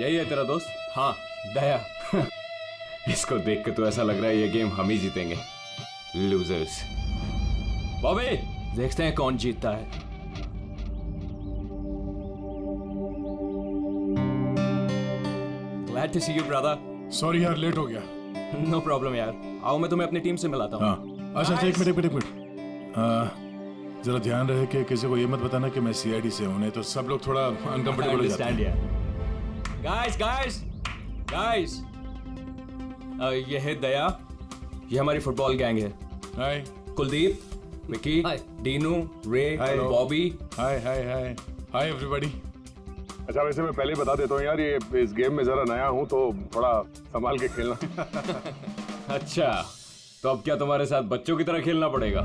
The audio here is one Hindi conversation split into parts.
यही है तेरा दोस्त? हाँ, दया। इसको देख के तो ऐसा लग रहा है ये गेम हम ही जीतेंगे। लूजर्स। बॉबी, देखते हैं कौन जीतता है। Glad to see you, brother. Sorry यार, लेट हो गया। No problem यार। आओ मैं तुम्हें अपनी टीम से मिलाता हूँ। हाँ, अच्छा एक मिनट। जरा ध्यान रहे कि किसी को ये मत बताना कि मैं सीआईडी से हूँ, नहीं तो सब लोग थोड़ा अनकंफर्टेबल हो जाते हैं। गाइस, ये है दया, ये हमारी फुटबॉल गैंग है। हाय कुलदीप, विकी, डीनू, रे, बॉबी। Hi everybody. अच्छा, वैसे मैं पहले ही बता देता हूँ यार, ये इस गेम में जरा नया हूँ तो थोड़ा संभाल के खेलना। अच्छा, तो अब क्या तुम्हारे साथ बच्चों की तरह खेलना पड़ेगा?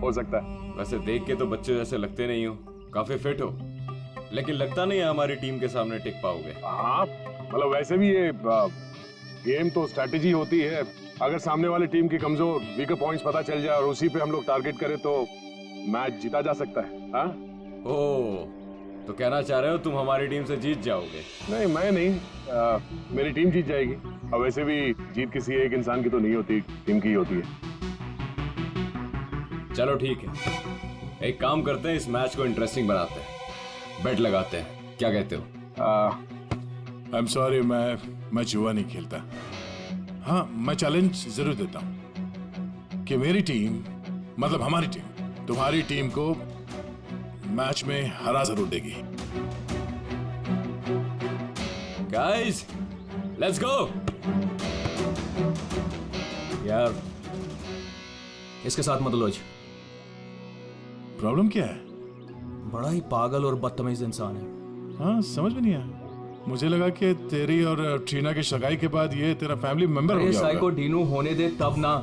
हो सकता है। वैसे देख के तो बच्चों जैसे लगते नहीं हो, काफी फिट हो, लेकिन लगता नहीं है हमारी टीम के सामने टिक पाओगे। हाँ, मतलब वैसे भी ये गेम तो स्ट्रैटेजी होती है। अगर सामने वाली टीम की कमजोर वीकर पॉइंट्स पता चल जाए और उसी पे हम लोग टारगेट करें तो मैच जीता जा सकता है। हाँ? ओह, तो कहना चाह रहे हो तुम हमारी टीम से जीत जाओगे? नहीं, मैं नहीं, मेरी टीम जीत जाएगी। और वैसे भी जीत किसी एक इंसान की तो नहीं होती, टीम की ही होती है। चलो ठीक है, एक काम करते हैं, इस मैच को इंटरेस्टिंग बनाते हैं, बेट लगाते हैं, क्या कहते हो? आई एम सॉरी, मैं जुआ नहीं खेलता। हाँ, मैं चैलेंज जरूर देता हूँ कि मेरी टीम, मतलब हमारी टीम, तुम्हारी टीम को मैच में हरा जरूर देगी। Guys, let's go. यार, इसके साथ मत उलझ। प्रॉब्लम क्या है? बड़ा ही पागल और बदतमीज इंसान है। हाँ, समझ में नहीं आया। मुझे लगा कि तेरी और ट्रीना की सगाई के बाद ये तेरा फैमिली मेंबर हो गया साइको डीनू होने दे तब ना।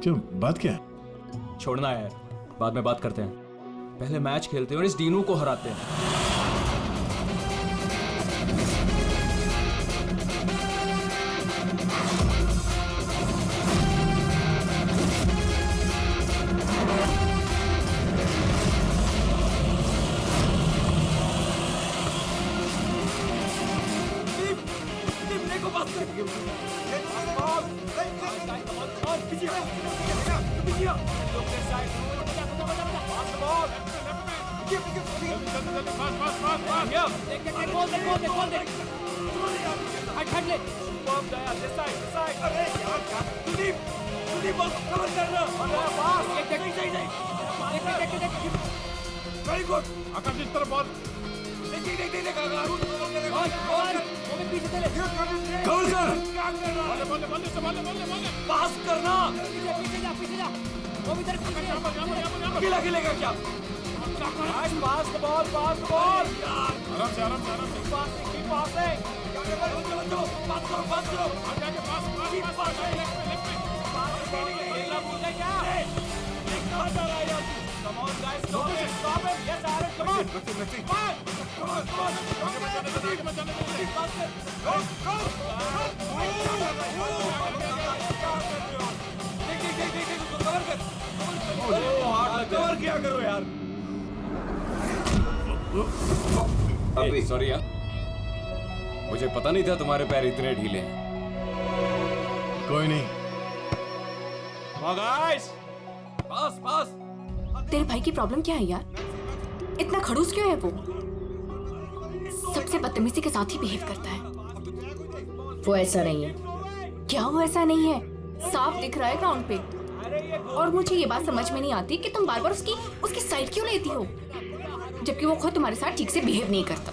क्यों, बात क्या है? छोड़ना है यार, बाद में बात करते हैं, पहले मैच खेलते हैं और इस डीनू को हराते हैं। वेरी गुड आकाश, इस तरफ बॉल। पास करना। क्या? पास द बॉल। आराम से। पास है। Come on, guys, stop it. Yes, Aaron, come on. Cover किया करो यार। सॉरी यार, मुझे पता नहीं था तुम्हारे पैर इतने ढीले हैं। कोई नहीं। पास। तेरे भाई की प्रॉब्लम क्या है यार? इतना खड़ूस क्यों है वो? सबसे बदतमीजी के साथ ही बिहेव करता है। वो ऐसा नहीं है। क्या वो ऐसा नहीं है? साफ दिख रहा है ग्राउंड पे। और मुझे ये बात समझ में नहीं आती कि तुम बार बार उसकी साइड क्यों लेती हो, जबकि वो खुद तुम्हारे साथ ठीक से बिहेव नहीं करता।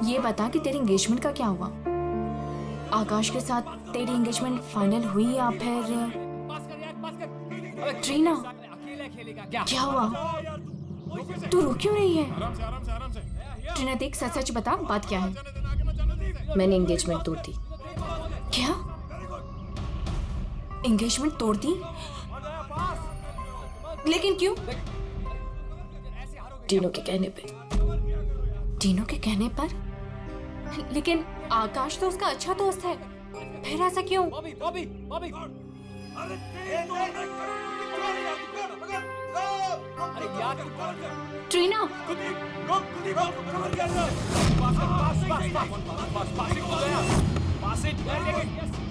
ये बता कि तेरी एंगेजमेंट का क्या हुआ? आकाश के साथ तेरी एंगेजमेंट फाइनल हुई या फिर ट्रीना? क्या हुआ? तू रो क्यों रही है? ट्रीना देख, सच सच बता, बात क्या है? मैंने एंगेजमेंट तोड़ दी। क्या? एंगेजमेंट तोड़ दी? लेकिन क्यों? टीनू के कहने पे। टीनू के कहने पर? लेकिन आकाश तो उसका अच्छा दोस्त है, फिर ऐसा क्यों? बॉबी बॉबी बॉबी अरे अरे यार Trina,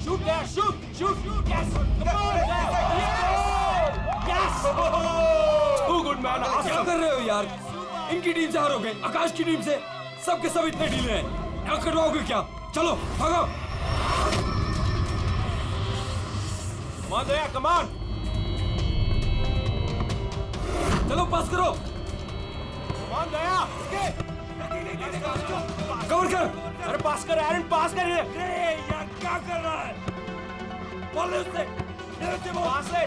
shoot there shoot yes yes too good man. क्या कर रहे हो यार? इनकी टीम से हारोगे, आकाश की टीम से। सबके सब इतने ढीले हैं, क्या करवाओगे क्या? चलो भागो। कमान दया, कमान, चलो पास करो। कमान दया, कवर कर। अरे पास कर एरन, पास कर। यार क्या कर रहा है? बॉल उससे पास है।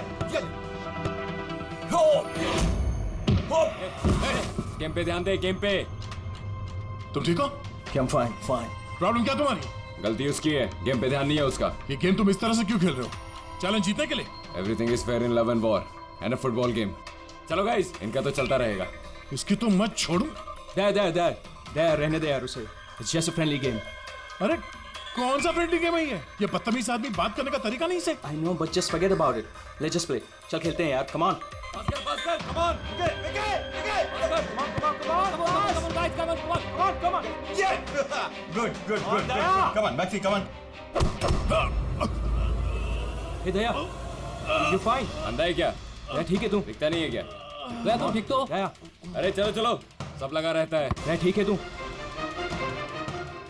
गेम पे ध्यान दे, गेम पे। तुम ठीक हो? Fine fine. प्रॉब्लम क्या तुम्हारी? गलती उसकी है, गेम पे ध्यान नहीं है उसका। ये गेम तुम इस तरह से क्यों खेल रहे हो? चैलेंज जीतने के लिए? Everything is fair in love and war and a football game. चलो गाइस, इनका तो चलता रहेगा। इसकी तो मत छोड़ू। दया रहने दे यार उसे। It's just a friendly game. अरे कौन सा फ्रेंडली गेम है ये? बदतमीज आदमी बात करने का तरीका नहीं से। I know but just forget about it. Let's just play. चल खेलते हैं यार, कम ऑन। पास कर, come on. Come on. Good. Come on, Maxi, come on. Hey Daya, you fine? अंधा है क्या? दया ठीक है तू? दिखता नहीं है क्या? दया तू ठीक तो? दया, अरे चलो, सब लगा रहता है। दया ठीक है तू?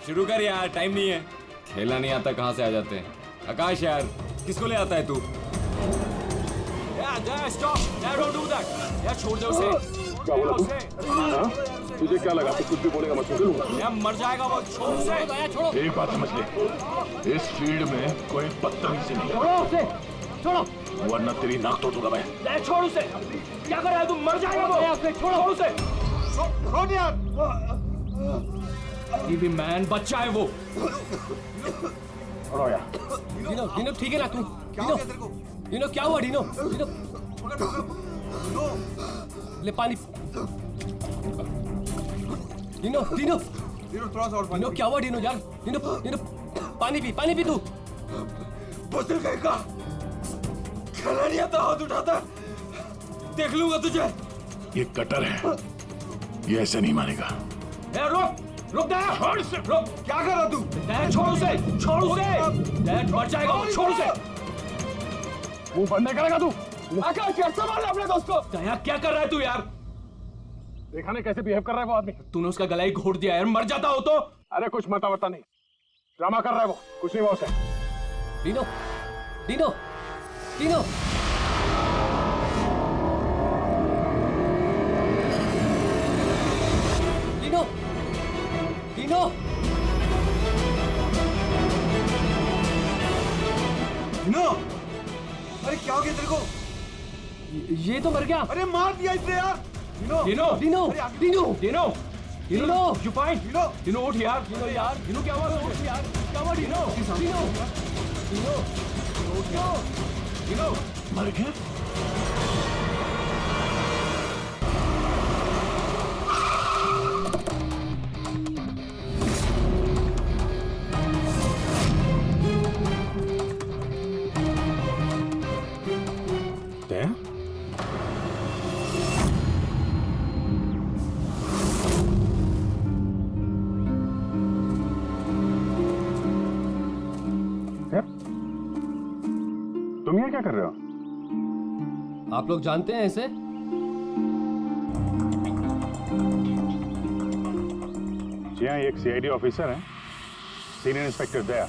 शुरू कर यार, टाइम नहीं है। खेलना नहीं आता कहाँ से आ जाते हैं। आकाश यार, किसको ले आता है तू? Daya stop, Daya don't do that. Daya छोड़ दे उसे। क्या बोला तू? हाँ? तुझे क्या लगा तू कुछ भी बोलेगा मैं सुन लूंगा? दया मर जाएगा वो। छोड़ उसे। दया छोड़ो। एक बात समझ ले, इस फील्ड में कोई बदतमीजी नहीं, छोड़ो उसे, छोड़ो। वरना तेरी नाक तोड़ दूंगा मैं। दया छोड़ उसे। क्या कर रहा है तू? मर जाएगा वो। दया छोड़ो उसे। छोड़ यार। टीवी मैन बच्चा है वो। छोड़ो यार। डिनो ठीक है ना तू? डिनो क्या हुआ? डिनो ले पानी। डिनो थोड़ा सा और डिनो क्या हुआ? डिनो यार, डिनो पानी पी तू। बदल गए का खेला नहीं आता, हाथ उठाता। देख लूंगा तुझे। ये कटर है, ये ऐसे नहीं मानेगा। ए रुक दया, छोड़ उसे। रुक, क्या कर रहा तू? दया छोड़ उसे। दया मर जाएगा वो, छोड़ उसे। मुंह बंद नहीं करेगा तू? आकाश यार संभाल अपने दोस्त को। दया क्या कर रहा है तू यार? देखा नहीं कैसे बिहेव कर रहा है वो आदमी? तूने उसका गला ही घोट दिया यार, मर जाता हो तो। अरे कुछ मता नहीं, ड्रामा कर रहा है वो, कुछ नहीं हुआ उसे। डिनो डिनो नो, अरे क्या हो गया तेरे को? ये तो मर गया। अरे मार दिया इसने यार। Dino you fine? डिनो उठ यार। डिनो क्या हुआ? उठ यार, क्या हुआ? डिनो मर गया? तुम ये क्या कर रहे हो? आप लोग जानते हैं ऐसे? जी हाँ, एक सीआईडी ऑफिसर है, सीनियर इंस्पेक्टर दया।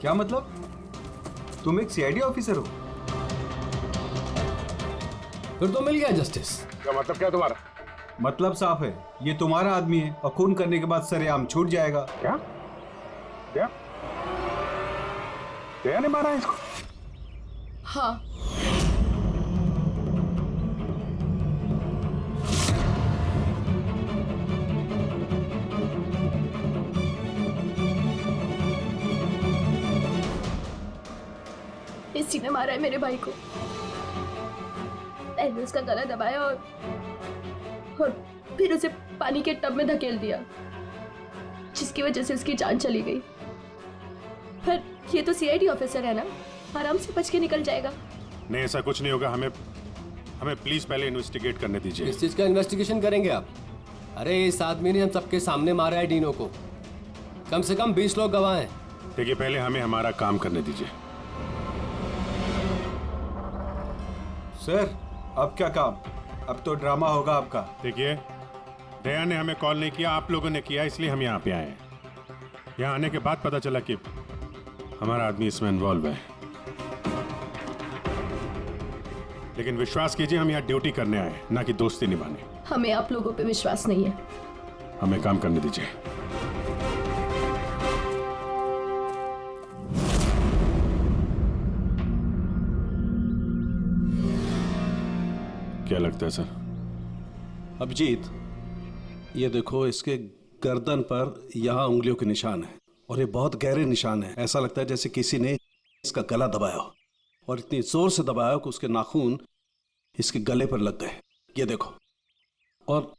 क्या मतलब? तुम एक सीआईडी ऑफिसर हो? फिर तो मिल गया जस्टिस। क्या मतलब क्या तुम्हारा? मतलब साफ है, ये तुम्हारा आदमी है और खून करने के बाद सरेआम छूट जाएगा। क्या? दया ने मारा है इसको? हाँ, इसी ने मारा है मेरे भाई को। मैंने उसका गला दबाया और फिर उसे पानी के टब में धकेल दिया, जिसकी वजह से उसकी जान चली गई। पर ये तो सीआईडी ऑफिसर है ना, आराम से बच के निकल जाएगा। नहीं, ऐसा कुछ नहीं होगा। हमें प्लीज पहले इन्वेस्टिगेट करने दीजिए। इस चीज का इन्वेस्टिगेशन करेंगे आप? अरे इस आदमी ने हम सबके सामने मारा है डीनो को। कम से कम 20 लोग गवाह हैं। देखिए, पहले हमें हमारा काम करने दीजिए। सर, अब क्या काम? अब तो ड्रामा होगा आपका। देखिए, दया ने हमें कॉल नहीं किया, आप लोगों ने किया, इसलिए हम यहाँ पे आए हैं। यहाँ आने के बाद पता चला कि हमारा आदमी इसमें इन्वॉल्व है। लेकिन विश्वास कीजिए, हम यहाँ ड्यूटी करने आए हैं, ना कि दोस्ती निभाने। हमें आप लोगों पे विश्वास नहीं है। हमें काम करने दीजिए। क्या लगता है सर? अभिजीत, ये देखो, इसके गर्दन पर यहाँ उंगलियों के निशान है और ये बहुत गहरे निशान है। ऐसा लगता है जैसे किसी ने इसका गला दबाया हो और इतनी जोर से दबाया कि उसके नाखून इसके गले पर लग गए। ये देखो, और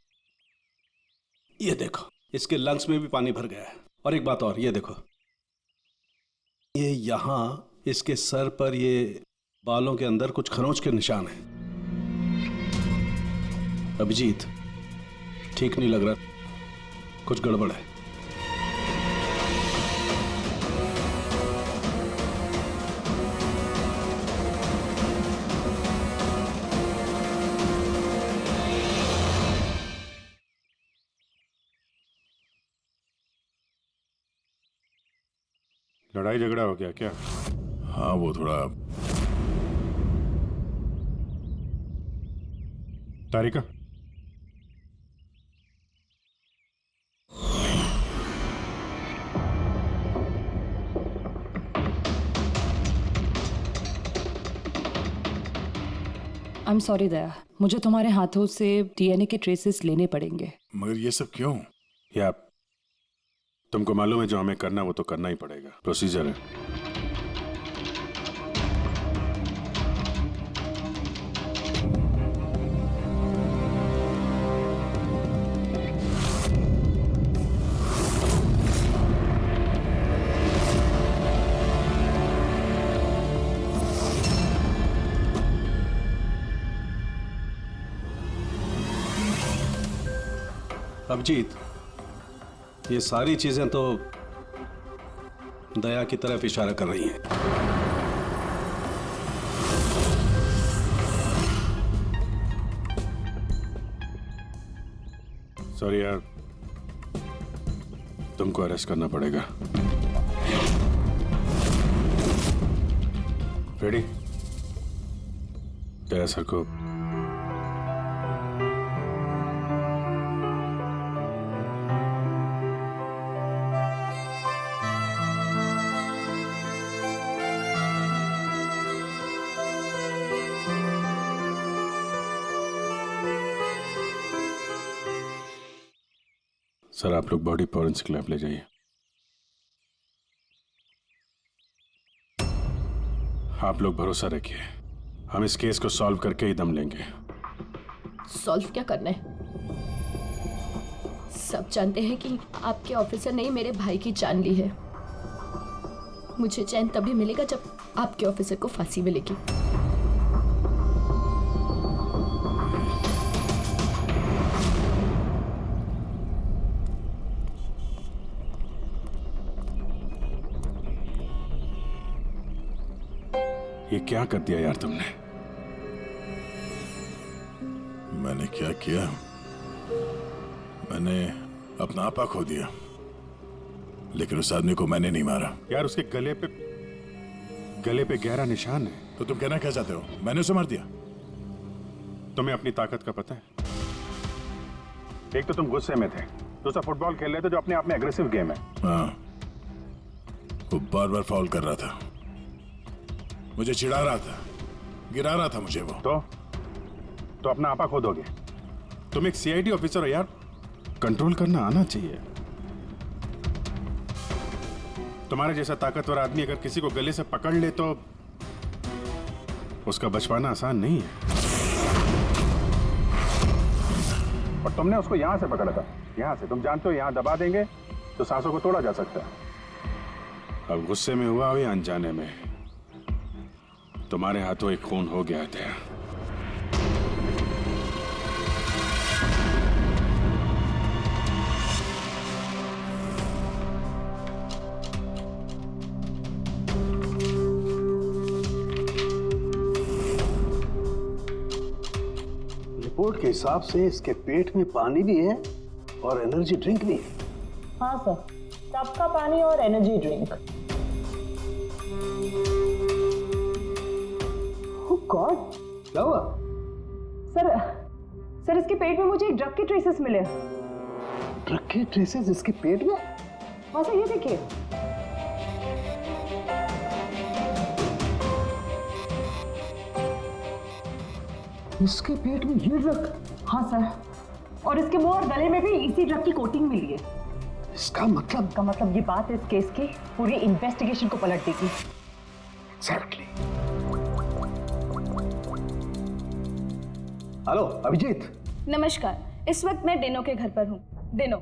ये देखो, इसके लंग्स में भी पानी भर गया है। और एक बात और, ये देखो, ये यहाँ इसके सर पर ये बालों के अंदर कुछ खरोंच के निशान हैं। अभिजीत, ठीक नहीं लग रहा, कुछ गड़बड़ है। लड़ाई झगड़ा हो गया क्या? हाँ, वो थोड़ा। तारिका, I'm sorry दया, मुझे तुम्हारे हाथों से डीएनए के ट्रेसेस लेने पड़ेंगे। मगर ये सब क्यों? या तुमको मालूम है जो हमें करना वो तो करना ही पड़ेगा, प्रोसीजर है। अभिजीत, ये सारी चीजें तो दया की तरफ इशारा कर रही हैं। सॉरी यार, तुमको अरेस्ट करना पड़ेगा। रेडी? तेरा सर को सर, आप लोग बॉडी फॉरेंसिक लैब ले जाइए। आप लोग भरोसा रखिए, हम इस केस को सॉल्व करके ही दम लेंगे। सॉल्व क्या करना है? सब जानते हैं कि आपके ऑफिसर ने मेरे भाई की जान ली है। मुझे चैन तभी मिलेगा जब आपके ऑफिसर को फांसी मिलेगी। ये क्या कर दिया यार तुमने? मैंने क्या किया? मैंने अपना आपा खो दिया, लेकिन उस आदमी को मैंने नहीं मारा। यार, उसके गले पे गहरा निशान है। तो तुम कहना क्या चाहते हो? मैंने उसे मार दिया? तुम्हें अपनी ताकत का पता है? एक तो तुम गुस्से में थे, दूसरा फुटबॉल खेल रहे थे जो अपने आप में एग्रेसिव गेम है। हाँ, वो बार बार फाउल कर रहा था, मुझे चिढ़ा रहा था, गिरा रहा था मुझे वो। तो अपना आपा खो दोगे? तुम एक सीआईडी ऑफिसर हो यार, कंट्रोल करना आना चाहिए। तुम्हारे जैसा ताकतवर आदमी अगर किसी को गले से पकड़ ले तो उसका बच पाना आसान नहीं है। और तुमने उसको यहाँ से पकड़ा था, यहाँ से। तुम जानते हो यहाँ दबा देंगे तो सांसों को तोड़ा जा सकता है। अब गुस्से में हुआ हो या अनजाने में, तुम्हारे हाथों एक खून हो गया था। रिपोर्ट के हिसाब से इसके पेट में पानी भी है और एनर्जी ड्रिंक भी है। हाँ सर, टब का पानी और एनर्जी ड्रिंक। ओह गॉड, क्या हुआ? सर इसके पेट में मुझे एक ड्रग के ट्रेसेस मिले। ड्रग के ट्रेसेस इसके पेट में? हाँ सर, ये देखिए। इसके पेट में ये ड्रग? हाँ सर, और इसके मुंह और गले में भी इसी ड्रग की कोटिंग मिली है। इसका मतलब ये बात इस केस की पूरी इन्वेस्टिगेशन को पलट देगी। Exactly. हेलो अभिजीत। नमस्कार, इस वक्त मैं डेनो के घर पर हूँ। डेनो,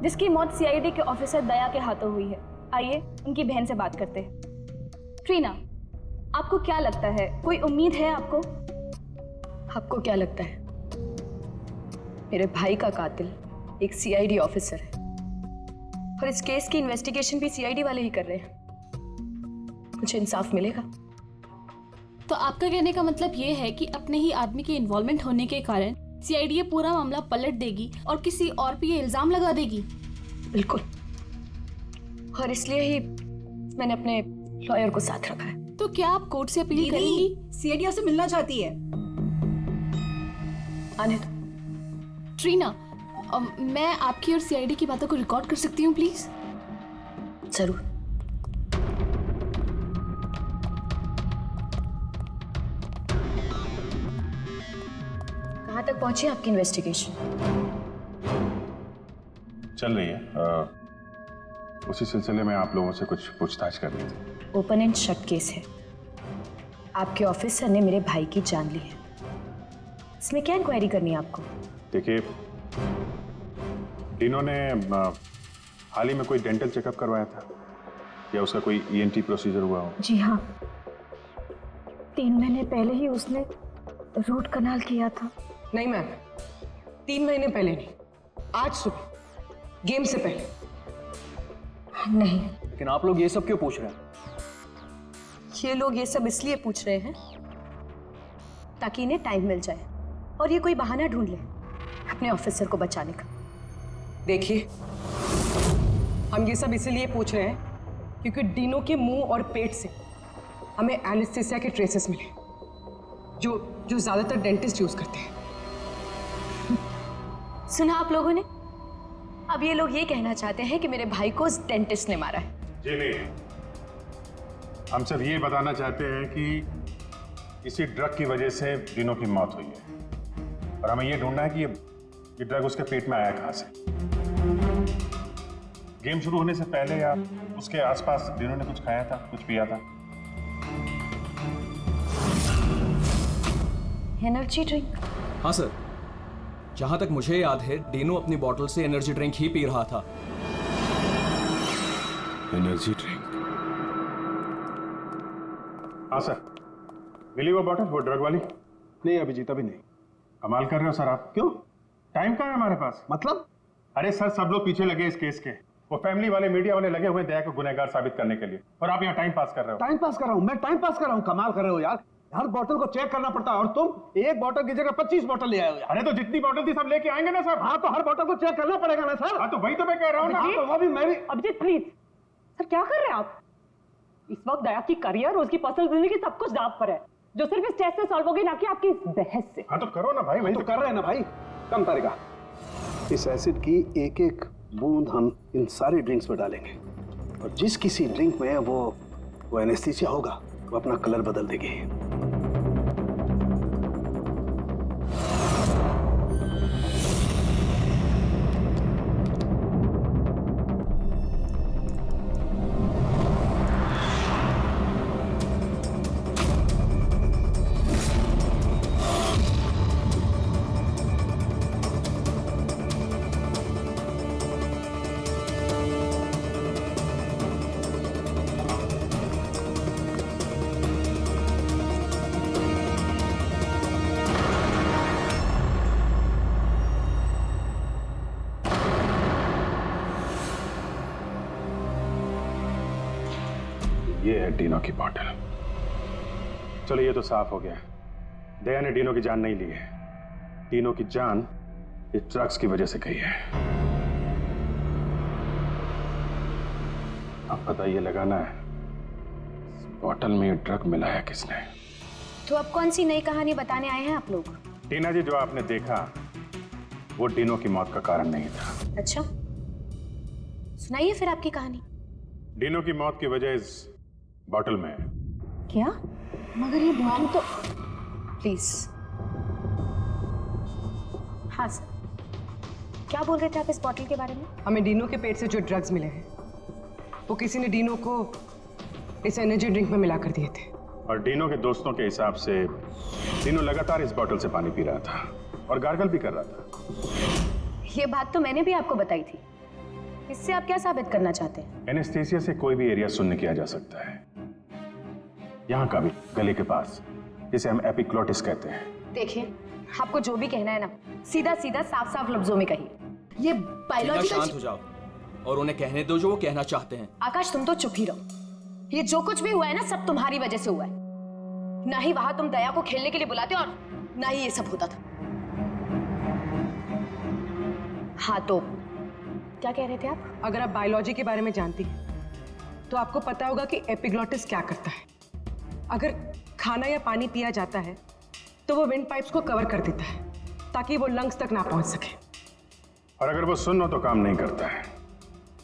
जिसकी मौत सीआईडी के ऑफिसर दया के हाथों हुई है। आइए उनकी बहन से बात करते हैं। ट्रीना, आपको क्या लगता है, कोई उम्मीद है आपको? आपको क्या लगता है? मेरे भाई का कातिल एक सीआईडी ऑफिसर है और इस केस की इन्वेस्टिगेशन भी सीआईडी वाले ही कर रहे हैं। मुझे इंसाफ मिलेगा। तो आपका कहने का मतलब ये है कि अपने ही आदमी के इन्वॉल्वमेंट होने के कारण सीआईडी ये पूरा मामला पलट देगी और किसी और पे ये इल्जाम लगा देगी? बिल्कुल, और इसलिए ही मैंने अपने लॉयर को साथ रखा है। तो क्या आप कोर्ट से अपील करेंगी? सीआईडी से मिलना चाहती है। आने दो। ट्रीना, मैं आपकी और सीआईडी की बातों को रिकॉर्ड कर सकती हूँ प्लीज? जरूर। कहाँ तक पहुंची आपकी इन्वेस्टिगेशन? चल रही है। उसी सिलसिले में आप लोगों से कुछ पूछताछ कर रही थी। ओपन एंड शट केस है। आपके ऑफिसर ने मेरे भाई की जान ली है। इसमें क्या इंक्वायरी करनी है आपको? देखिए, डिनो ने हाल ही में कोई डेंटल चेकअप करवाया था या उसका कोई ईएनटी प्रोसीजर हुआ हो? जी हाँ, 3 महीने पहले ही उसने रूट कनाल किया था। नहीं मैम, 3 महीने पहले नहीं, आज सुबह गेम से पहले। नहीं। लेकिन आप लोग ये सब क्यों पूछ रहे हैं? ये लोग ये सब इसलिए पूछ रहे हैं ताकि इन्हें टाइम मिल जाए और ये कोई बहाना ढूंढ ले अपने ऑफिसर को बचाने का। देखिए, हम ये सब इसीलिए पूछ रहे हैं क्योंकि डिनो के मुंह और पेट से हमें एनेस्थीसिया के ट्रेसेस मिले जो ज्यादातर डेंटिस्ट यूज करते हैं। सुना आप लोगों ने? अब ये लोग ये कहना चाहते हैं कि मेरे भाई को उस डेंटिस्ट ने मारा है। जी नहीं, हम सिर्फ ये बताना चाहते हैं कि इसी ड्रग की वजह से डिनो की मौत हुई है और हमें ये ढूंढना है कि ये ड्रग उसके पेट में आया कहां से। गेम शुरू होने से पहले या उसके आसपास डिनो ने कुछ खाया था, कुछ पिया था? Energy drink? हाँ सर, जहां तक मुझे याद है डिनो अपनी बोतल से एनर्जी ड्रिंक ही पी रहा था। Energy drink? हाँ सर, मिली वो बॉटल, वो ड्रग वाली? नहीं अभिजीत, अभी नहीं। कमाल कर रहे हो सर आप। क्यों? टाइम कहाँ है हमारे पास? मतलब? अरे सर, सब लोग पीछे लगे इस केस के। वो फैमिली वाले, मीडिया वाले लगे हुए दया को गुनहगार साबित करने के लिए, और आप यहाँ टाइम पास कर रहे हो। टाइम पास कर रहा हूँ? मैं टाइम पास कर रहा हूँ? कमाल कर रहे हो यार। हर बोतल को चेक करना पड़ता है और तुम एक बोतल की जगह 25 बोतल ले आए हो यार। अरे तो जितनी बोतल थी सब लेके आएंगे ना सर। हाँ, तो हर बोतल को चेक करना पड़ेगा ना सर। हाँ, तो वही तो मैं कह रहा हूँ ना। हाँ, तो वो भी मैं भी। अभिजीत प्लीज, सर क्या कर रहे हैं आप? इस वक्त दया की करियर और उसकी पर्सनल जिंदगी सब कुछ दांव पर है, जो सिर्फ इस टेस्ट से सॉल्व होगी, ना कि आपकी इस बहस से। हाँ तो करो ना भाई, वही तो कर रहे हैं ना भाई। कम तारिका, इस एसिड की एक एक बूंद हम इन सारे ड्रिंक्स में डालेंगे और जिस किसी ड्रिंक में वो एनेस्थीसिया होगा वो अपना कलर बदल देगी। ये है डीनो की बॉटल। चलो ये तो साफ हो गया, दया ने डीनो की जान नहीं ली है। डीनो की जान इस ड्रग्स की वजह से गई है। अब पता ये लगाना है इस बॉटल में ये ड्रग मिलाया किसने। तो अब कौन सी नई कहानी बताने आए हैं आप लोग? टीना जी, जो आपने देखा वो डीनो की मौत का कारण नहीं था। अच्छा, सुनाइए फिर आपकी कहानी। डीनो की मौत की वजह इस बॉटल में है। क्या? मगर ये बॉम्ब तो... प्लीज। हाँ सर, क्या बोल रहे थे आप इस बॉटल के बारे में? हमें डीनो के पेट से जो ड्रग्स मिले हैं वो किसी ने डीनो को इस एनर्जी ड्रिंक में मिला कर दिए थे। और डीनो के दोस्तों के हिसाब से डीनो लगातार इस बॉटल से पानी पी रहा था और गार्गल भी कर रहा था। ये बात तो मैंने भी आपको बताई थी। इससे आप क्या साबित करना चाहते हैं? एनेस्थीसिया से कोई भी एरिया शून्य किया जा सकता है, यहाँ का भी, गले के पास, जिसे हम एपिग्लॉटिस कहते हैं। देखिए, आपको जो भी कहना है ना, सीधा सीधा साफ साफ लफ्जों में कहिए। ये बायोलॉजिकल... शांत हो जाओ और उन्हें कहने दो जो वो कहना चाहते हैं। आकाश, तुम तो चुप ही रहो। ये जो कुछ भी हुआ है ना, सब तुम्हारी वजह से हुआ है। ना ही वहां तुम दया को खेलने के लिए बुलाते और ना ही ये सब होता था। हाँ तो क्या कह रहे थे आप? अगर आप बायोलॉजी के बारे में जानती हैं तो आपको पता होगा कि एपिग्लॉटिस क्या करता है। अगर खाना या पानी पिया जाता है तो वो विंड पाइप्स को कवर कर देता है ताकि वो लंग्स तक ना पहुंच सके। और अगर वो सुन हो तो काम नहीं करता है।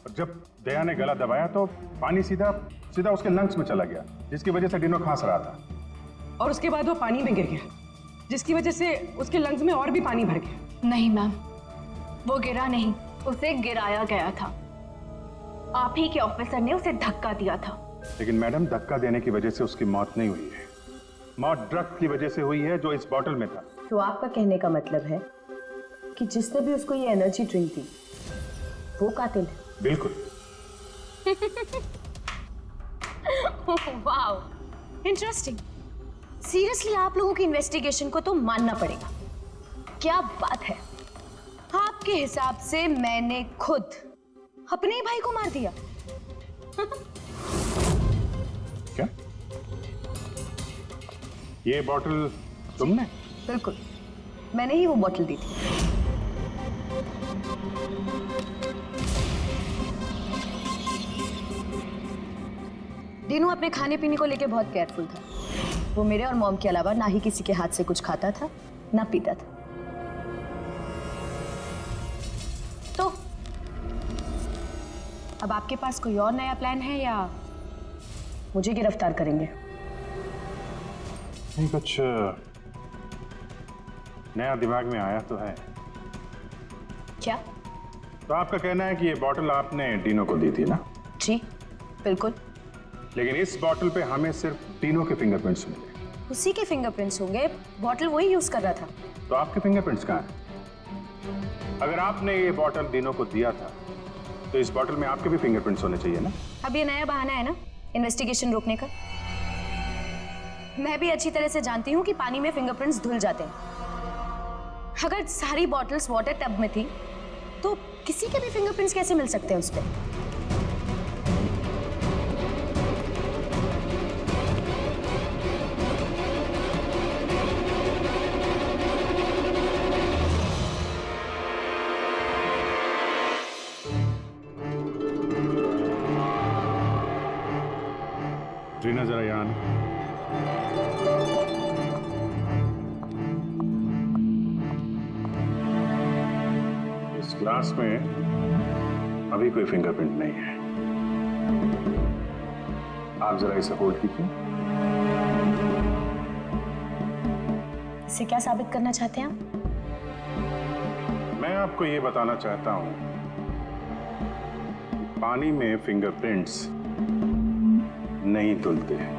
और जब दया ने गला दबाया तो पानी सीधा सीधा उसके लंग्स में चला गया, जिसकी वजह से डीनो खांस रहा था। और उसके बाद वो पानी में गिर गया, जिसकी वजह से उसके लंग्स में और भी पानी भर गया। नहीं मैम, वो गिरा नहीं, उसे गिराया गया था। आप ही के ऑफिसर ने उसे धक्का दिया था। लेकिन मैडम, धक्का देने की वजह से उसकी मौत नहीं हुई है। मौत ड्रग की वजह से हुई है जो इस बॉटल में था। तो आपका कहने का मतलब है कि जिसने भी उसको ये एनर्जी ड्रिंक दी वो कातिल है? बिल्कुल। Wow, interesting. सीरियसली आप लोगों की इन्वेस्टिगेशन को तो मानना पड़ेगा। क्या बात है, आपके हिसाब से मैंने खुद अपने ही भाई को मार दिया। क्या? ये बॉटल तुमने? बिल्कुल, मैंने ही वो बॉटल दी थी। डीनो अपने खाने पीने को लेके बहुत केयरफुल था। वो मेरे और मॉम के अलावा ना ही किसी के हाथ से कुछ खाता था ना पीता था। तो अब आपके पास कोई और नया प्लान है या मुझे गिरफ्तार करेंगे? नहीं, कुछ नया दिमाग में आया तो है। क्या? तो आपका कहना है कि ये बॉटल आपने डीनो को दी थी ना? जी बिल्कुल। लेकिन इस बॉटल पे हमें सिर्फ डीनो के फिंगरप्रिंट्स मिले। उसी के फिंगरप्रिंट्स होंगे, बॉटल वही यूज कर रहा था। तो आपके फिंगरप्रिंट्स कहाँ हैं? अगर आपने ये बॉटल डीनो को दिया था तो इस बॉटल में आपके भी फिंगरप्रिंट्स होने चाहिए ना? अब ये नया बहाना है ना इन्वेस्टिगेशन रोकने का। मैं भी अच्छी तरह से जानती हूँ कि पानी में फिंगरप्रिंट्स धुल जाते हैं। अगर सारी बॉटल्स वाटर टब में थी तो किसी के भी फिंगरप्रिंट्स कैसे मिल सकते हैं उस पर? ट्रीना, जरा यहाँ आना। इस ग्लास में अभी कोई फिंगरप्रिंट नहीं है। आप जरा इसे होल्ड कीजिए। इससे क्या साबित करना चाहते हैं आप? मैं आपको ये बताना चाहता हूं कि पानी में फिंगरप्रिंट्स नहीं धुलते हैं।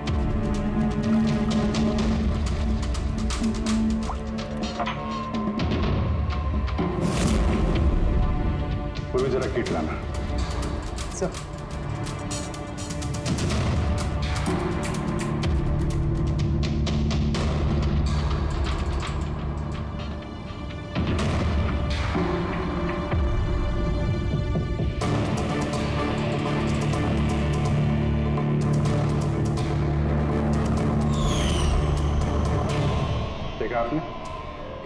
कोई भी जरा किट लाना। सर,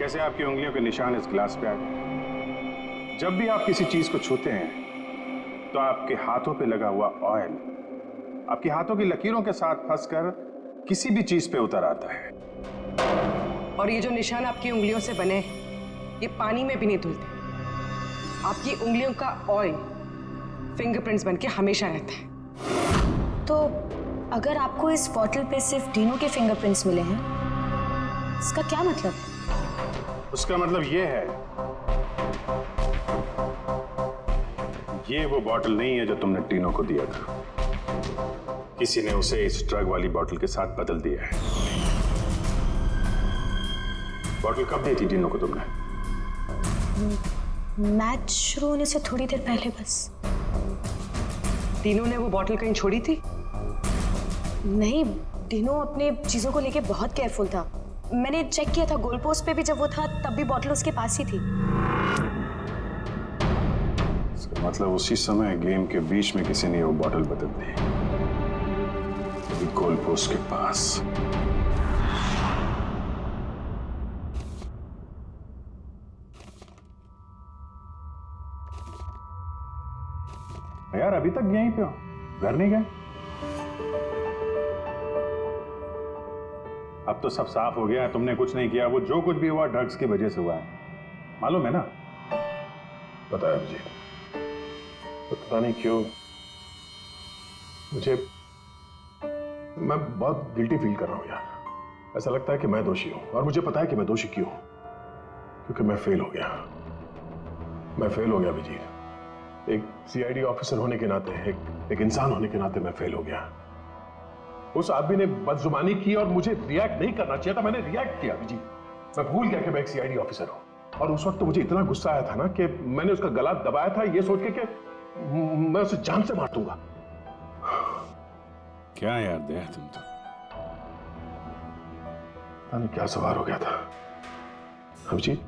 कैसे आपकी उंगलियों के निशान इस गिलास पे आ गए। जब भी आप किसी चीज को छूते हैं तो आपके हाथों पे लगा हुआ ऑयल आपके हाथों की लकीरों के साथ फंसकर किसी भी चीज पे उतर आता है। और ये जो निशान आपकी उंगलियों से बने ये पानी में भी नहीं धुलते। आपकी उंगलियों का ऑयल फिंगरप्रिंट्स बनके हमेशा रहता है। तो अगर आपको इस बॉटल पे सिर्फ डीनो के फिंगरप्रिंट्स मिले हैं, इसका क्या मतलब है? उसका मतलब ये है, ये वो बॉटल नहीं है जो तुमने डीनो को दिया था। किसी ने उसे इस ड्रग वाली बॉटल के साथ बदल दिया है। बॉटल कब दी थी डीनो को तुमने? मैच शुरू होने से थोड़ी देर पहले बस। डीनो ने वो बॉटल कहीं छोड़ी थी? नहीं, डीनो अपने चीजों को लेके बहुत केयरफुल था। मैंने चेक किया था, गोल पोस्ट पे भी जब वो था तब भी बॉटल उसके पास ही थी। इसका मतलब उसी समय गेम के बीच में किसी ने वो बॉटल बदल दी, गोल पोस्ट के पास। यार अभी तक यहीं पे हो, घर नहीं गए? अब तो सब साफ हो गया, तुमने कुछ नहीं किया। वो जो कुछ भी हुआ ड्रग्स की वजह से हुआ है, मालूम है ना? पता है मुझे, तो पता नहीं क्यों मैं बहुत गिल्टी फील कर रहा हूं यार। ऐसा लगता है कि मैं दोषी हूं, और मुझे पता है कि मैं दोषी क्यों, क्योंकि मैं फेल हो गया। मैं फेल हो गया अभिजीत। एक सीआईडी ऑफिसर होने के नाते, एक इंसान होने के नाते मैं फेल हो गया। उस आदमी ने बदजुबानी की और मुझे रिएक्ट नहीं करना चाहिए था, मैंने रिएक्ट किया अभिजीत। मैं भूल गया कि मैं एक सीआईडी ऑफिसर हूं, और उस वक्त तो मुझे इतना गुस्सा आया था ना कि मैंने उसका गला दबाया था ये सोच के कि मैं उसे जान से मार दूंगा। क्या यार दया, तुम तो पता नहीं क्या सवार हो गया था अभिजीत।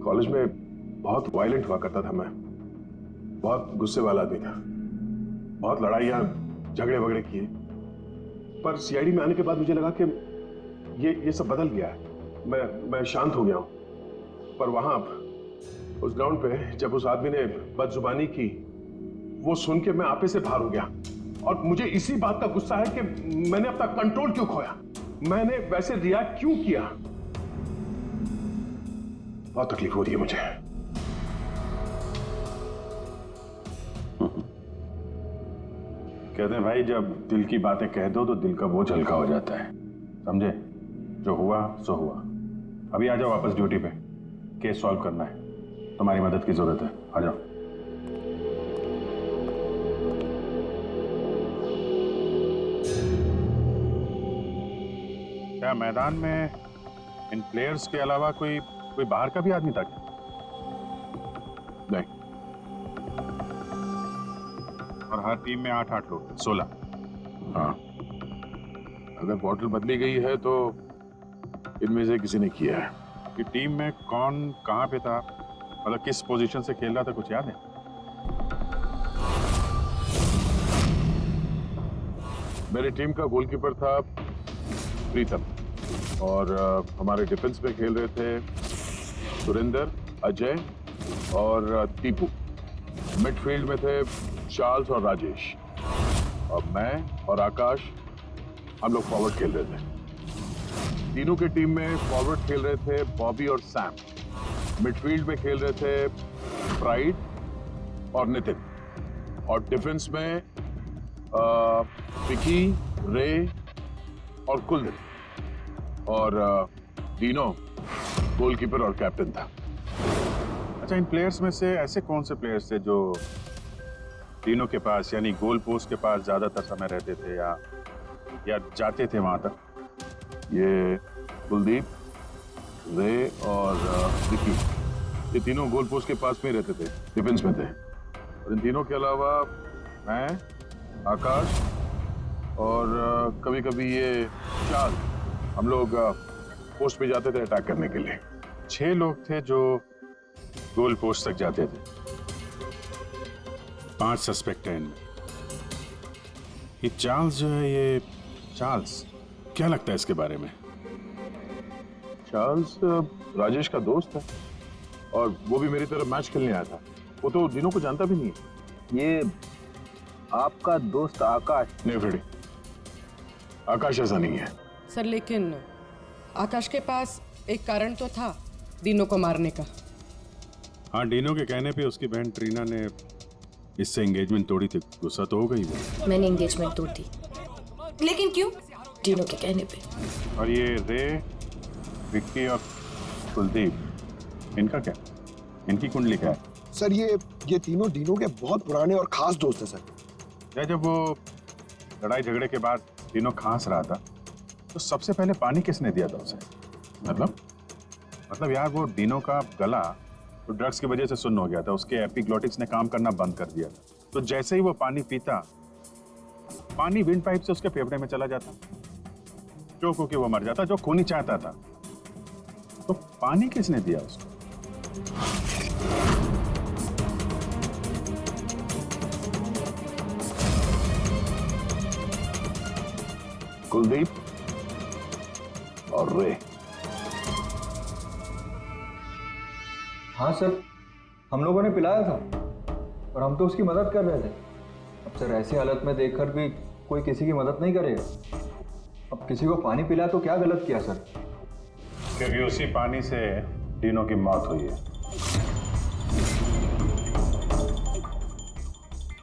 कॉलेज में बहुत वायलेंट हुआ करता था मैं, बहुत गुस्से वाला आदमी था, बहुत लड़ाइयां झगड़े वगड़े किए। पर सीआईडी में आने के बाद मुझे लगा कि ये सब बदल गया है। मैं शांत हो गया हूं। पर वहां उस ग्राउंड पे जब उस आदमी ने बदजुबानी की, वो सुन के मैं आपे से बाहर हो गया। और मुझे इसी बात का गुस्सा है कि मैंने अपना कंट्रोल क्यों खोया, मैंने वैसे रिएक्ट क्यों किया। बहुत तकलीफ हो रही है मुझे। कहते हैं भाई, जब दिल की बातें कह दो तो दिल का बोझ हल्का हो जाता है, समझे? जो हुआ सो हुआ। अभी आ जाओ वापस ड्यूटी पे, केस सॉल्व करना है, तुम्हारी मदद की जरूरत है, आ जाओ। क्या मैदान में इन प्लेयर्स के अलावा कोई बाहर का भी आदमी था क्या? नहीं। और हर टीम में 8-8 लोग, 16। हाँ, अगर बॉटल बदली गई है तो इनमें से किसी ने किया है। कि टीम में कौन कहां पे था, मतलब किस पोजीशन से खेल रहा था, कुछ याद है? मेरी टीम का गोलकीपर था प्रीतम, और हमारे डिफेंस में खेल रहे थे सुरेंद्र, अजय और टीपू। मिडफील्ड में थे चार्ल्स और राजेश, और मैं और आकाश, हम लोग फॉरवर्ड खेल रहे थे। तीनों की टीम में फॉरवर्ड खेल रहे थे बॉबी और सैम। मिडफील्ड में खेल रहे थे प्राइड और नितिन, और डिफेंस में विकी, रे और कुलदीप, और डीनो गोलकीपर और कैप्टन था। अच्छा, इन प्लेयर्स में से ऐसे कौन से प्लेयर्स थे जो तीनों के पास, यानी गोल पोस्ट के पास ज्यादातर समय रहते थे या जाते थे वहां तक? ये कुलदीप, रे और विकी, ये तीनों गोल पोस्ट के पास में रहते थे, डिफेंस में थे। और इन तीनों के अलावा मैं, आकाश और कभी कभी ये चार, हम लोग पोस्ट पे जाते थे अटैक करने के लिए। 6 लोग थे जो गोल पोस्ट तक जाते थे। 5 सस्पेक्ट हैं इनमें। ये चार्ल्स जो है, ये चार्ल्स क्या लगता है इसके बारे में? चार्ल्स राजेश का दोस्त है और वो भी मेरी तरफ मैच खेलने आया था। वो तो दिनों को जानता भी नहीं है। ये आपका दोस्त आकाश? नहीं फ्रेडी, आकाश ऐसा नहीं है। सर लेकिन आकाश के पास एक कारण तो था दिनों को मारने का। हाँ, डीनो के कहने पे उसकी बहन ट्रीना ने इससे एंगेजमेंट तोड़ी थी। गुस्सा तो हो गई वो। मैंने एंगेजमेंट तोड़ दी, लेकिन क्यों? डीनो के कहने पे। और ये रे, विक्की और कुलदीप, इनका क्या? इनकी कुंडली क्या है? सर ये तीनों डीनो के बहुत पुराने और खास दोस्त हैं सर। जब वो लड़ाई झगड़े के बाद डीनो खांस रहा था तो सबसे पहले पानी किसने दिया था उसे? मतलब यार, वो डीनो का गला तो ड्रग्स की वजह से सुन्न हो गया था। उसके एपिग्लोटिक्स ने काम करना बंद कर दिया था। तो जैसे ही वो पानी पीता, पानी विंड पाइप से उसके फेफड़े में चला जाता, चोक होके वो मर जाता, जो खून ही चाहता था। तो पानी किसने दिया उसको? कुलदीप और रे। हाँ सर, हम लोगों ने पिलाया था और हम तो उसकी मदद कर रहे थे। अब सर ऐसी हालत में देखकर भी कोई किसी की मदद नहीं करेगा। अब किसी को पानी पिलाया तो क्या गलत किया सर? क्योंकि उसी पानी से डीनो की मौत हुई है।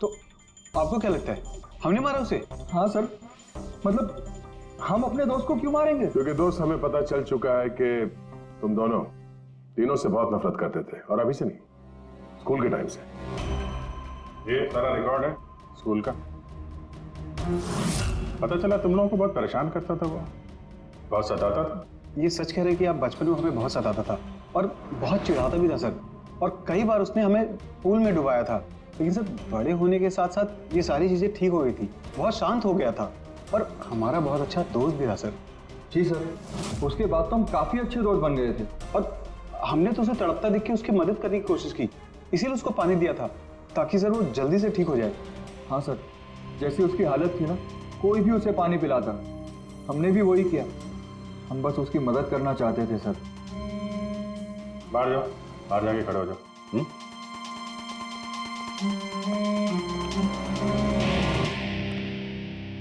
तो आपको क्या लगता है हमने मारा उसे? हाँ सर, मतलब हम अपने दोस्त को क्यों मारेंगे? क्योंकि दोस्त, हमें पता चल चुका है कि तुम दोनों तीनों से बहुत नफरत करते थे, और अभी से नहीं, स्कूल के टाइम से। ये सारा रिकॉर्ड है स्कूल का। पता चला तुम लोगों को बहुत परेशान करता था वो, बहुत सताता था। ये सच कह रहे कि आप बचपन में हमें बहुत सताता था और बहुत चिढ़ाता भी था सर, और कई बार उसने हमें पूल में डुबाया था। लेकिन सर बड़े होने के साथ साथ ये सारी चीजें ठीक हो गई थी, बहुत शांत हो गया था और हमारा बहुत अच्छा दोस्त भी था सर। जी सर, उसके बाद तो हम काफी अच्छे दोस्त बन गए थे और हमने तो उसे तड़पता देख के उसकी मदद करने की कोशिश की, इसीलिए उसको पानी दिया था ताकि सर वो जल्दी से ठीक हो जाए। हाँ सर, जैसी उसकी हालत थी ना, कोई भी उसे पानी पिलाता, हमने भी वही किया। हम बस उसकी मदद करना चाहते थे सर। बाहर जाओ, बाहर जाके खड़े हो जाओ।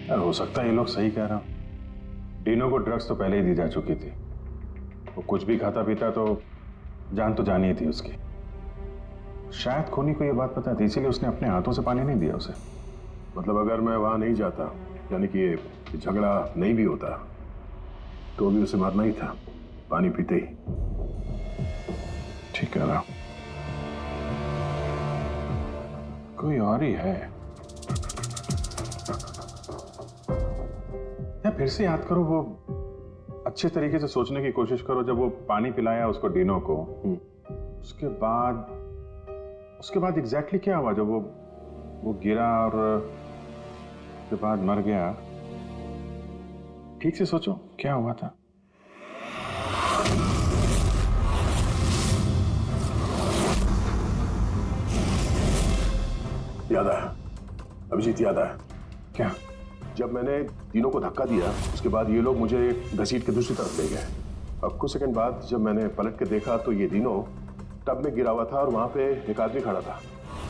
यार, हो सकता है ये लोग सही कह रहा हूं। डीनो को ड्रग्स तो पहले ही दी जा चुकी थी। वो कुछ भी खाता पीता तो जान तो जानी ही थी उसकी। शायद खोनी को ये बात पता थी, इसीलिए उसने अपने हाथों से पानी नहीं दिया उसे। मतलब अगर मैं वहां नहीं जाता, यानी कि ये झगड़ा नहीं भी होता, तो भी उसे मारना ही था, पानी पीते ही। ठीक है ना, कोई और ही है। या फिर से याद करो, वो अच्छे तरीके से सोचने की कोशिश करो। जब वो पानी पिलाया उसको डीनो को, उसके बाद एग्जैक्टली क्या हुआ? जब वो गिरा और उसके बाद मर गया, ठीक से सोचो क्या हुआ था। याद आया अभिजीत, याद आया। क्या? जब मैंने तीनों को धक्का दिया, उसके बाद ये लोग मुझे घसीट के दूसरी तरफ ले गए। अब कुछ सेकंड बाद जब मैंने पलट के देखा तो ये तीनों टब में गिरा हुआ था और वहां पे एक आदमी खड़ा था,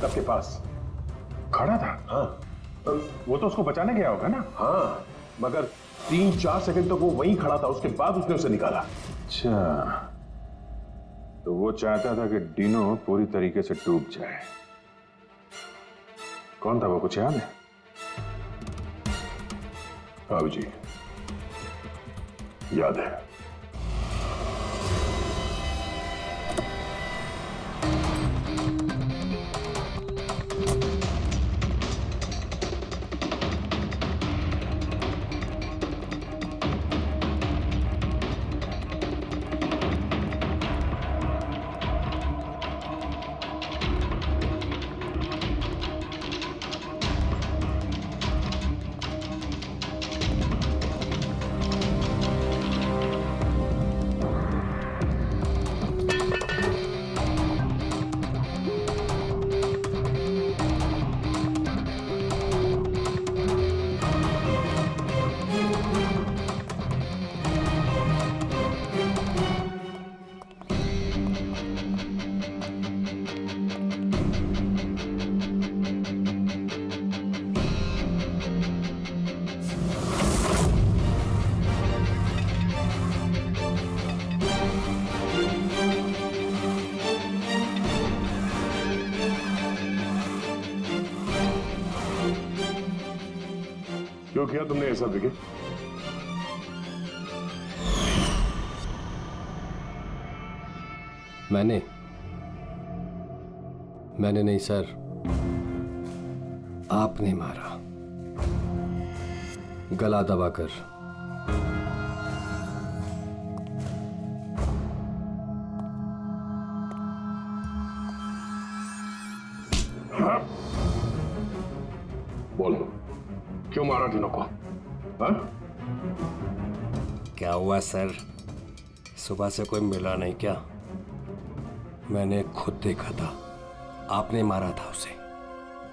टब के पास खड़ा था। हाँ, वो तो उसको बचाने गया होगा ना। हाँ, मगर 3-4 सेकंड तक वो वहीं खड़ा था, उसके बाद उसने उसे निकाला। अच्छा, तो वो चाहता था कि डीनो पूरी तरीके से डूब जाए। कौन था वो, कुछ याद है? हाँ जी, याद है। किया तुमने ये सब विकी? मैंने नहीं सर, आपने मारा, गला दबाकर। बोलो, क्यों मारा तीनों को? हाँ? क्या हुआ सर, सुबह से कोई मिला नहीं क्या? मैंने खुद देखा था, आपने मारा था उसे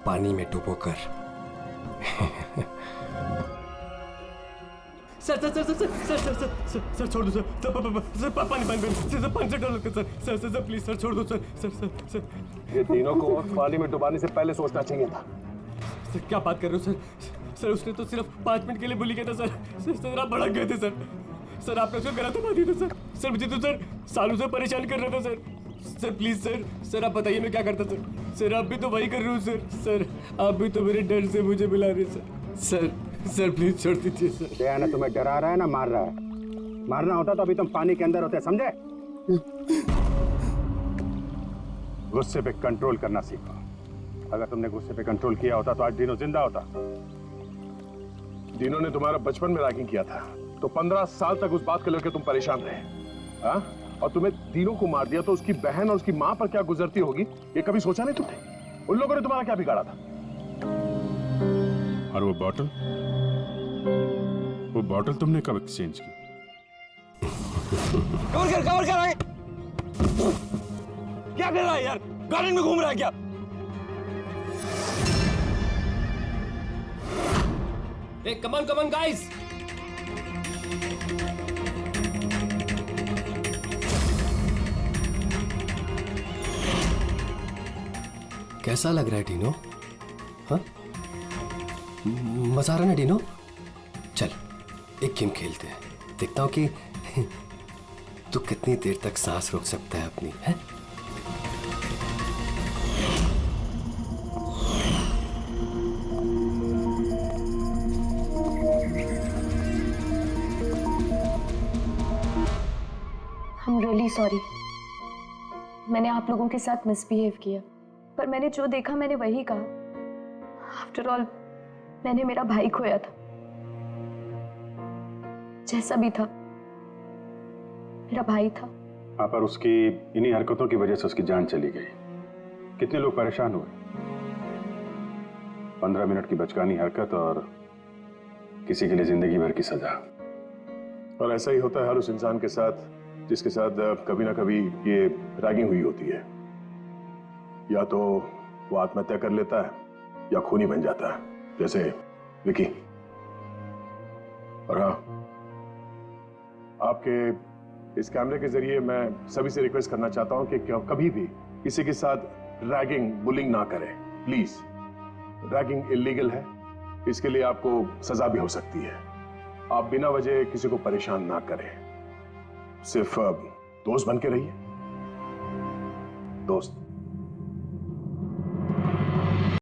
पानी में डुबोकर। Sir sir sir sir sir sir sir sir sir छोड़ दो सर, सर पानी पानी सर, पानी से डर लगता sir, sir sir please sir छोड़ दो सर, सर सर सर। ये तीनों को पानी में डुबाने से पहले सोचना चाहिए था। सर क्या बात कर रहे हो सर? सर उसने तो सिर्फ 5 मिनट के लिए बुली किया था सर, सर आप भड़क गए थे सर, सर आपने उसको गला दबा दिया था सर, सर मुझे तो सर सालों से परेशान कर रहा था sir, sir please sir, sir आप बताइए मैं क्या करता सर, सर आप भी तो वही कर रहे हो सर, सर आप भी तो मेरे डर से मुझे मिला रहे सर, सर सर प्लीज छोड़ दीजिए सर। दया ने तुम्हें डरा रहा है ना मार रहा है? मारना होता तो अभी तुम पानी के अंदर होते, समझे? गुस्से पे कंट्रोल करना सीखो। अगर तुमने गुस्से पे कंट्रोल किया होता तो आज डीनो जिंदा होता। डीनो ने तुम्हारा बचपन में रैगिंग किया था, तो 15 साल तक उस बात को लेकर तुम परेशान रहे, हाँ? और तुम्हें डीनो को मार दिया तो उसकी बहन और उसकी मां पर क्या गुजरती होगी, ये कभी सोचा नहीं तुमने? उन लोगों ने तुम्हारा क्या बिगाड़ा था? और वो बॉटल तुमने कब एक्सचेंज की? कवर कर आगे। क्या कर रहा है यार, गार्डन में घूम रहा है क्या? Hey, come on, guys! कैसा लग रहा है डीनो? हाँ? मजा आ रहा ना डीनो? चल, एक गेम खेलते हैं। देखता हूँ कि तू कितनी देर तक सांस रोक सकता है अपनी, है? I'm really sorry. मैंने आप लोगों के साथ मिसबिहेव किया, पर मैंने जो देखा मैंने वही कहा। आफ्टर ऑल मैंने मेरा भाई खोया था, जैसा भी था मेरा भाई था। हाँ, पर उसकी इन्हीं हरकतों की वजह से उसकी जान चली गई। कितने लोग परेशान हुए। 15 मिनट की बचकानी हरकत और किसी के लिए जिंदगी भर की सजा। और ऐसा ही होता है हर उस इंसान के साथ जिसके साथ कभी ना कभी ये रैगिंग हुई होती है। या तो वो आत्महत्या कर लेता है या खूनी बन जाता है, जैसे विकी। और हाँ, आपके इस कैमरे के जरिए मैं सभी से रिक्वेस्ट करना चाहता हूं कि कभी भी किसी के साथ रैगिंग, बुलिंग ना करें, प्लीज। रैगिंग इलीगल है, इसके लिए आपको सजा भी हो सकती है। आप बिना वजह किसी को परेशान ना करें, सिर्फ दोस्त बन के रहिए, दोस्त।